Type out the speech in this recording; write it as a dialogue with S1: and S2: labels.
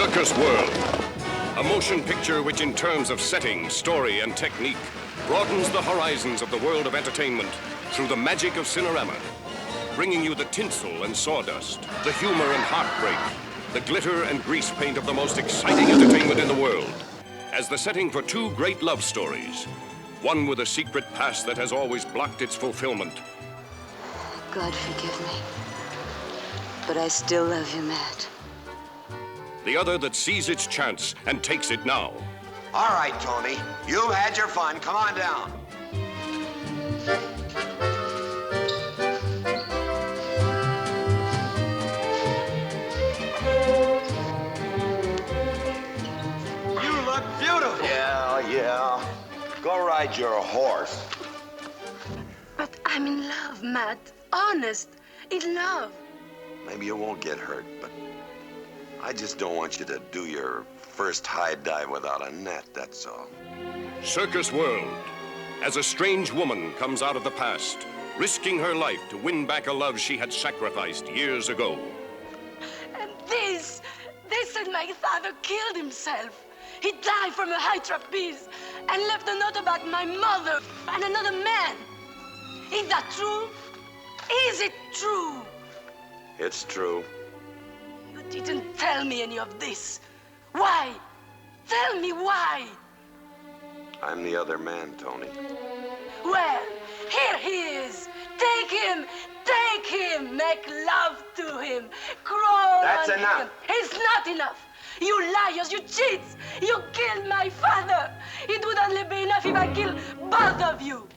S1: Circus World, a motion picture which in terms of setting, story, and technique broadens the horizons of the world of entertainment through the magic of Cinerama, bringing you the tinsel and sawdust, the humor and heartbreak, the glitter and grease paint of the most exciting entertainment in the world, as the setting for two great love stories, one with a secret past that has always blocked its fulfillment.
S2: God forgive me, but I still love you, Matt.
S1: The other that sees its chance and takes it now.
S3: All right, Tony. You've had your fun. Come on down. You look beautiful. Yeah. Go ride your horse.
S2: But I'm in love, Matt. Honest. In love.
S3: Maybe you won't get hurt, but I just don't want you to do your first high dive without a net, that's all.
S1: Circus World, as a strange woman comes out of the past, risking her life to win back a love she had sacrificed years ago.
S2: And this said my father killed himself. He died from a high trapeze and left a note about my mother and another man. Is that true? Is it true?
S3: It's true.
S2: You didn't tell me any of this. Why? Tell me why.
S3: I'm the other man, Tony.
S2: Well, here he is. Take him. Take him. Make love to him. Crawl
S3: That's
S2: on
S3: enough.
S2: him. It's not enough. You liars, you cheats. You killed my father. It would only be enough if I kill both of you.